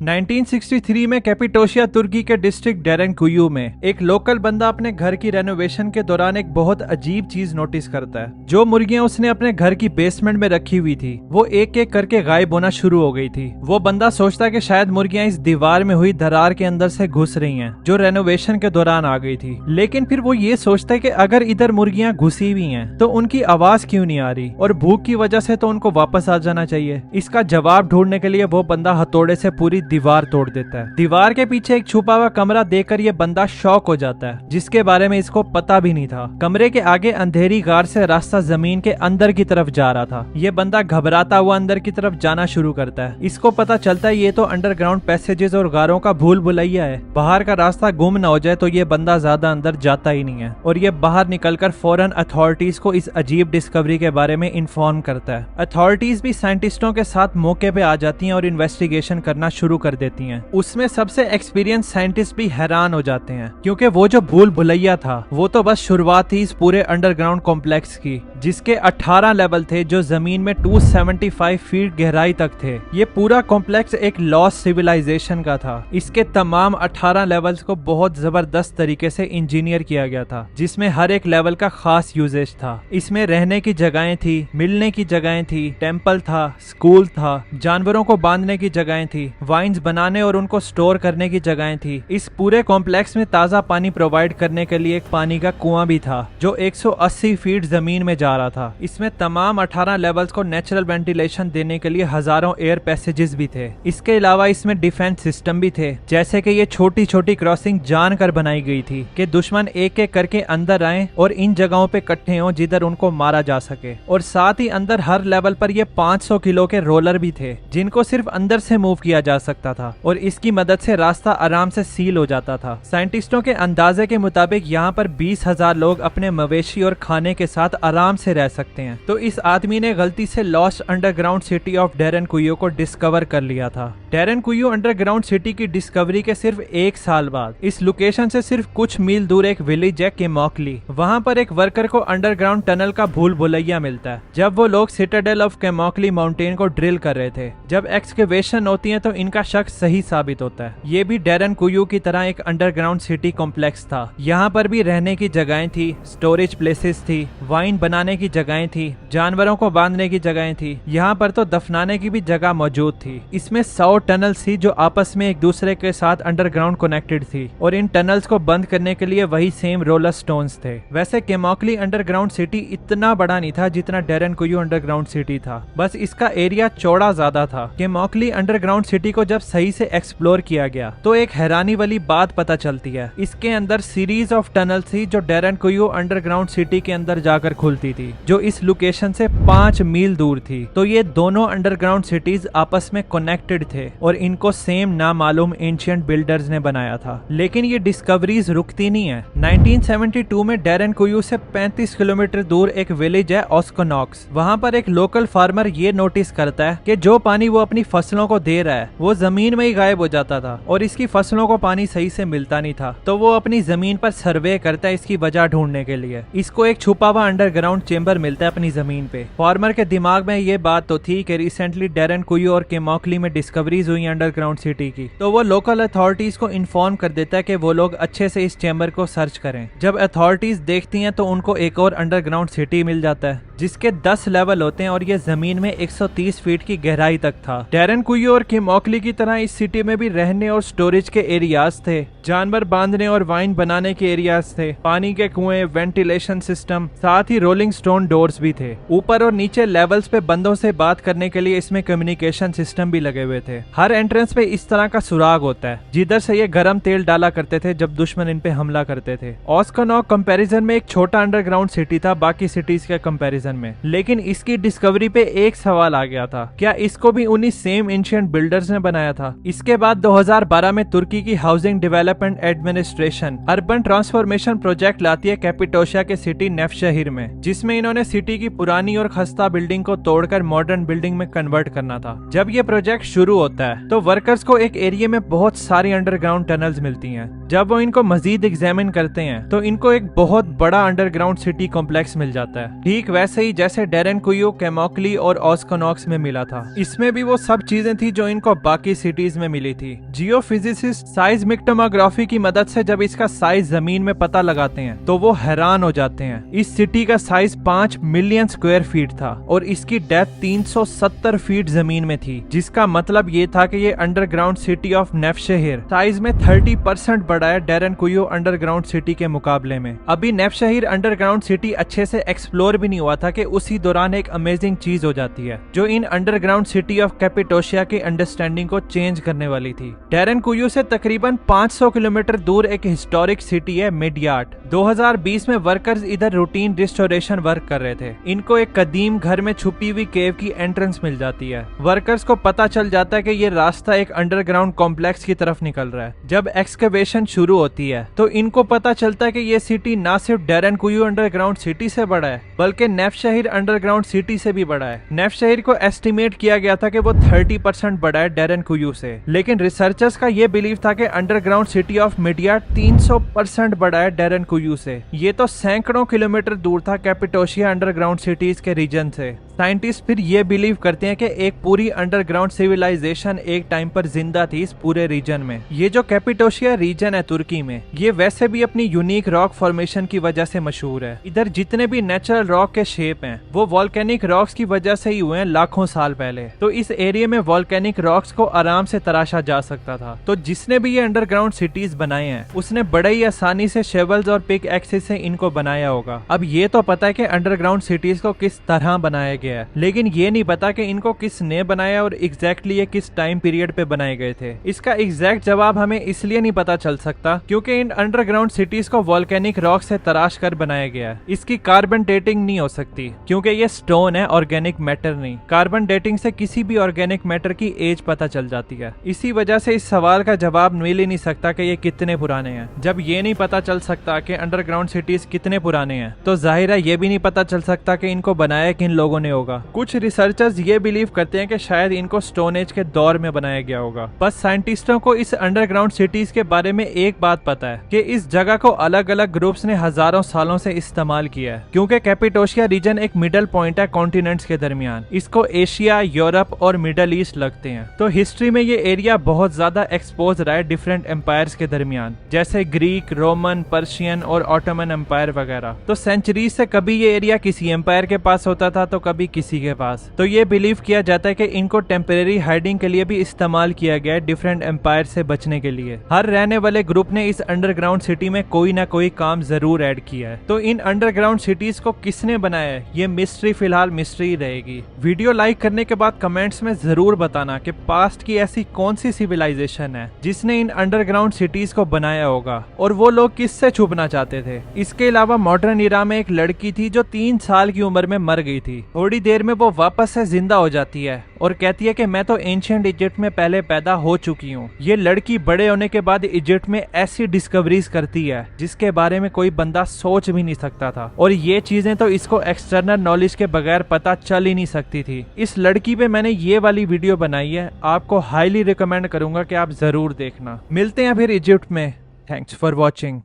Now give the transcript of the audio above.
1963 में कैपिटोशिया तुर्की के डिस्ट्रिक्ट डेरेनकुयू में एक लोकल बंदा अपने घर की रेनोवेशन के दौरान एक बहुत अजीब चीज नोटिस करता है। जो मुर्गियां उसने अपने घर की बेसमेंट में रखी हुई थी वो एक एक करके गायब होना शुरू हो गई थी। वो बंदा सोचता कि शायद मुर्गियां इस दीवार में हुई दरार के अंदर से घुस रही हैं जो रेनोवेशन के दौरान आ गई थी। लेकिन फिर वो ये सोचता है कि अगर इधर मुर्गियां घुसी हुई हैं तो उनकी आवाज क्यों नहीं आ रही और भूख की वजह से तो उनको वापस आ जाना चाहिए। इसका जवाब ढूंढने के लिए वो बंदा हथौड़े से पूरी दीवार तोड़ देता है। दीवार के पीछे एक छुपा हुआ कमरा देखकर ये बंदा शॉक हो जाता है जिसके बारे में इसको पता भी नहीं था। कमरे के आगे अंधेरी गार से रास्ता जमीन के अंदर की तरफ जा रहा था। ये बंदा घबराता हुआ अंदर की तरफ जाना शुरू करता है। इसको पता चलता है ये तो अंडरग्राउंड पैसेजेस और गारों का भूल भुलैया है। बाहर का रास्ता गुम न हो जाए तो ये बंदा ज्यादा अंदर जाता ही नहीं है और ये बाहर निकलकर फौरन अथॉरिटीज को इस अजीब डिस्कवरी के बारे में इन्फॉर्म करता है। अथॉरिटीज भी साइंटिस्टों के साथ मौके पे आ जाती हैं और इन्वेस्टिगेशन करना शुरू कर देती हैं। उसमें सबसे एक्सपीरियंस साइंटिस्ट भी हैरान हो जाते हैं क्योंकि वो जो भूल भुलैया था वो तो बस शुरुआत थी इस पूरे अंडरग्राउंड कॉम्प्लेक्स की जिसके 18 लेवल थे जो जमीन में 275 फीट गहराई तक थे। ये पूरा कॉम्प्लेक्स एक लॉस्ट सिविलाइजेशन का था। इसके तमाम 18 लेवल्स को बहुत जबरदस्त तरीके से इंजीनियर किया गया था जिसमें हर एक लेवल का खास यूजेज था। इसमें रहने की जगहें थी, मिलने की जगहें थी, टेम्पल था, स्कूल था, जानवरों को बांधने की जगहें थी, वाइन्स बनाने और उनको स्टोर करने की जगहें थी। इस पूरे कॉम्प्लेक्स में ताज़ा पानी प्रोवाइड करने के लिए एक पानी का कुआं भी था जो 180 फीट जमीन में जा रहा था। इसमें तमाम 18 लेवल्स को नेचुरल वेंटिलेशन देने के लिए हजारों एयर पैसेजेस भी थे। इसके अलावा इसमें डिफेंस सिस्टम भी थे जैसे कि ये छोटी छोटी क्रॉसिंग जानकर बनाई गई थी कि दुश्मन एक एक करके अंदर आए और इन जगहों पे इकट्ठे हों जिधर उनको मारा जा सके। और साथ ही अंदर हर लेवल पर ये 500 किलो के रोलर भी थे जिनको सिर्फ अंदर से मूव किया जा सकता था और इसकी मदद से रास्ता आराम से सील हो जाता था। साइंटिस्टों के अंदाजे के मुताबिक यहाँ पर 20,000 लोग अपने मवेशी और खाने के साथ आराम से रह सकते हैं। तो इस आदमी ने गलती से लॉस्ट अंडरग्राउंड सिटी ऑफ डेरेनकुयू को डिस्कवर कर लिया था। डेरेनकुयू अंडरग्राउंड सिटी की डिस्कवरी के सिर्फ 1 साल बाद इस लोकेशन से सिर्फ कुछ मील दूर एक विलेज है केमोकली। वहाँ पर एक वर्कर को अंडरग्राउंड टनल का भूल भुलैया मिलता है जब वो लोग सिटाडेल ऑफ केमोकली माउंटेन को ड्रिल कर रहे थे। जब एक्सकेवेशन होती है तो इनका शक सही साबित होता है। ये भी डेरेनकुयू की तरह एक अंडरग्राउंड सिटी कॉम्प्लेक्स था। यहाँ पर भी रहने की जगहें थी, स्टोरेज प्लेसेस थी, वाइन बनाने की जगहें थी, जानवरों को बांधने की जगहें थी। यहाँ पर तो दफनाने की भी जगह मौजूद थी। इसमें 100 टनल्स थी जो आपस में एक दूसरे के साथ अंडरग्राउंड कनेक्टेड थी और इन टनल्स को बंद करने के लिए वही सेम रोलर स्टोन्स थे। वैसे केमोकली अंडरग्राउंड सिटी इतना बड़ा नहीं था जितना डेरेनकुयू अंडरग्राउंड सिटी था, बस इसका एरिया चौड़ा ज्यादा था। केमोकली अंडरग्राउंड सिटी को जब सही से एक्सप्लोर किया गया तो एक हैरानी वाली बात पता चलती है। इसके अंदर सीरीज ऑफ टनल थी जो डेरेनकुयू अंडरग्राउंड सिटी के अंदर जाकर खुलती थी जो इस लोकेशन से 5 मील दूर थी। तो ये दोनों अंडरग्राउंड सिटीज आपस में कनेक्टेड थे और इनको सेम नामालूम एंशिएंट बिल्डर्स ने बनाया था। लेकिन ये डिस्कवरीज रुकती नहीं है। 1972 में डेरेनकुयू से 35 किलोमीटर दूर एक विलेज है ओस्कोनॉक्स। वहाँ पर एक लोकल फार्मर ये नोटिस करता है कि जो पानी वो अपनी फसलों को दे रहा है वो जमीन में ही गायब हो जाता था और इसकी फसलों को पानी सही से मिलता नहीं था। तो वो अपनी जमीन पर सर्वे करता है इसकी वजह ढूंढने के लिए। इसको एक छुपा हुआ अंडरग्राउंड चेंबर मिलता है अपनी जमीन पे। फार्मर के दिमाग में ये बात तो थी कि रिसेंटली डेरेनकुयू और केमोकली में डिस्कवरीज हुई अंडरग्राउंड सिटी की। तो वो लोकल अथॉरिटीज को इन्फॉर्म कर देता है कि वो लोग अच्छे से इस चेंबर को सर्च करें। जब अथॉरिटीज देखती हैं तो उनको एक और अंडरग्राउंड सिटी मिल जाता है जिसके 10 लेवल होते हैं और ये जमीन में 130 फीट की गहराई तक था। डेरेनकुयू और केमोकली की तरह इस सिटी में भी रहने और स्टोरेज के एरियाज थे, जानवर बांधने और वाइन बनाने के एरियाज थे, पानी के कुएं, वेंटिलेशन सिस्टम, साथ ही रोलिंग स्टोन डोर्स भी थे। ऊपर और नीचे लेवल्स पे बंदों से बात करने के लिए इसमें कम्युनिकेशन सिस्टम भी लगे हुए थे। हर एंट्रेंस पे इस तरह का सुराग होता है जिधर से ये गर्म तेल डाला करते थे जब दुश्मन इन पे हमला करते थे। ओस्कोनॉक कंपैरिजन में एक छोटा अंडरग्राउंड सिटी था बाकी सिटीज के कंपैरिजन में, लेकिन इसकी डिस्कवरी पे एक सवाल आ गया था, क्या इसको भी उन्हीं सेम एंशिएंट बिल्डर्स ने बनाया था? इसके बाद 2012 में तुर्की की housing development administration urban transformation project लाती है कैपिटोशिया के सिटी नेफ्शहिर में, जिसमें इन्होंने सिटी की पुरानी और खस्ता बिल्डिंग को तोड़कर मॉडर्न बिल्डिंग में कन्वर्ट करना था। जब ये प्रोजेक्ट शुरू होता है तो वर्कर्स को एक एरिया में बहुत सारी अंडरग्राउंड टनल्स मिलती हैं। जब वो इनको मजीद एग्जामिन करते हैं तो इनको एक बहुत बड़ा अंडरग्राउंड सिटी कॉम्प्लेक्स मिल जाता है। ठीक वैसे वैसे ही जैसे डेरेन कुयू, कैमोक्ली और ऑस्कोनॉक्स में मिला था। इसमें भी वो सब चीजें थी जो इनको बाकी सिटीज में मिली थी। जियोफिजिसिस्ट साइज्मिक टोमोग्राफी की मदद से जब इसका साइज जमीन में पता लगाते हैं तो वो हैरान हो जाते हैं। इस सिटी का साइज 5 मिलियन स्क्वायर फीट था और इसकी डेप्थ 370 फीट जमीन में थी, जिसका मतलब ये था कि ये अंडरग्राउंड सिटी ऑफ नेफ्शहिर साइज में 30% बड़ा है डेरेन कुयू अंडरग्राउंड सिटी के मुकाबले में। अभी नेफ्शहिर अंडरग्राउंड सिटी अच्छे से एक्सप्लोर भी नहीं हुआ था कि उसी दौरान एक अमेजिंग चीज हो जाती है जो इन अंडरग्राउंड सिटी ऑफ कैपिटोशिया की अंडरस्टैंडिंग को चेंज करने वाली थी। डेरेन कुयू से तकरीबन 500 किलोमीटर दूर एक हिस्टोरिक सिटी है मिडयार्ड। 2020 में वर्कर्स इधर रूटीन रिस्टोरेशन वर्क कर रहे थे। इनको एक कदीम घर में छुपी हुई केव की एंट्रेंस मिल जाती है। वर्कर्स को पता चल जाता है कि ये रास्ता एक अंडरग्राउंड कॉम्प्लेक्स की तरफ निकल रहा है। जब एक्सकवेशन शुरू होती है तो इनको पता चलता है कि ये सिटी ना सिर्फ डेरेन कुयू अंडरग्राउंड सिटी से बड़ा है बल्कि नेफ्शहिर अंडरग्राउंड सिटी से भी बड़ा है। नेफ्शहिर को एस्टिमेट किया गया था कि वो 30% बड़ा है डेरेन कुयू से, लेकिन रिसर्चर्स का ये बिलीव था कि अंडरग्राउंड सिटी ऑफ मिडयार्ड 300% बड़ा है डेरेन कुयू से। ये तो सैकड़ों किलोमीटर दूर था कैपिटोशिया अंडरग्राउंड सिटीज के रीजन से। साइंटिस्ट फिर ये बिलीव करते हैं कि एक पूरी अंडरग्राउंड सिविलाइजेशन एक टाइम पर जिंदा थी इस पूरे रीजन में। ये जो कैपिटोशिया रीजन है तुर्की में, ये वैसे भी अपनी यूनिक रॉक फॉर्मेशन की वजह से मशहूर है। इधर जितने भी नेचुरल रॉक के शेप हैं वो वॉल्केनिक रॉक्स की वजह से ही हुए हैं लाखों साल पहले। तो इस एरिया में वॉल्केनिक रॉक्स को आराम से तराशा जा सकता था। तो जिसने भी ये अंडरग्राउंड सिटीज बनाए हैं उसने बड़े ही आसानी से शेवल्स और पिक एक्सेस से इनको बनाया होगा। अब ये तो पता है कि अंडरग्राउंड सिटीज को किस तरह बनाया गया है, लेकिन ये नहीं पता कि इनको किसने बनाया और एग्जैक्टली ये किस टाइम पीरियड पे बनाए गए थे। इसका एग्जैक्ट जवाब हमें इसलिए नहीं पता चल सकता क्योंकि इन अंडरग्राउंड सिटीज को वॉल्केनिक रॉक से तराश कर बनाया गया है। इसकी कार्बन डेटिंग नहीं हो सकती क्योंकि ये स्टोन है, ऑर्गेनिक मैटर नहीं। कार्बन डेटिंग से किसी भी ऑर्गेनिक मैटर की एज पता चल जाती है। इसी वजह से इस सवाल का जवाब मिल ही नहीं सकता कि ये कितने पुराने हैं। जब ये नहीं पता चल सकता कि अंडरग्राउंड सिटीज कितने पुराने हैं तो जाहिर है ये भी नहीं पता चल सकता कि इनको बनाया किन लोगों ने होगा। कुछ रिसर्चर्स ये बिलीव करते हैं कि शायद इनको स्टोन एज के दौर में बनाया गया होगा। बस साइंटिस्टों को इस अंडरग्राउंड सिटीज के बारे में एक बात पता है कि इस जगह को अलग अलग ग्रुप्स ने हजारों सालों से इस्तेमाल किया है क्योंकि कैपिटोशिया रीजन एक मिडल पॉइंट है कॉन्टिनेंट्स के दरमियान। इसको एशिया, यूरोप और मिडल ईस्ट लगते हैं। तो हिस्ट्री में ये एरिया बहुत ज्यादा एक्सपोज रहा है डिफरेंट एम्पायर्स के दरमियान, जैसे ग्रीक, रोमन, पर्शियन और ऑटोमन एम्पायर वगैरह। तो सेंचुरीज से कभी ये एरिया किसी एम्पायर के पास होता था तो कभी किसी के पास। तो ये बिलीव किया जाता है कि इनको टेम्परेरी हाइडिंग के लिए भी इस्तेमाल किया गया है डिफरेंट एम्पायर से बचने के लिए। हर रहने वाले ग्रुप ने इस अंडरग्राउंड सिटी में कोई ना कोई काम जरूर ऐड किया है। तो इन अंडरग्राउंड सिटीज को किसने बनाया है ये मिस्ट्री फिलहाल मिस्ट्री रहेगी। वीडियो लाइक करने के बाद कमेंट्स में जरूर बताना कि पास्ट की ऐसी कौन सी सिविलाइजेशन है जिसने इन अंडरग्राउंड सिटीज को बनाया होगा और वो लोग किससे छुपना चाहते थे। इसके अलावा मॉडर्न इरा में एक लड़की थी जो 3 साल की उम्र में मर गई थी। थोड़ी देर में वो वापस से जिंदा हो जाती है और कहती है कि मैं तो एंशिएंट इजिप्ट में पहले पैदा हो चुकी हूँ। ये लड़की बड़े होने के बाद इजिप्ट में ऐसी डिस्कवरीज करती है जिसके बारे में कोई बंदा सोच भी नहीं सकता था और ये चीजें तो इसको एक्सटर्नल नॉलेज के बगैर पता चल ही नहीं सकती थी। इस लड़की पे मैंने ये वाली वीडियो बनाई है, आपको हाईली रिकमेंड करूंगा कि आप जरूर देखना। मिलते हैं फिर इजिप्ट में। Thanks for watching.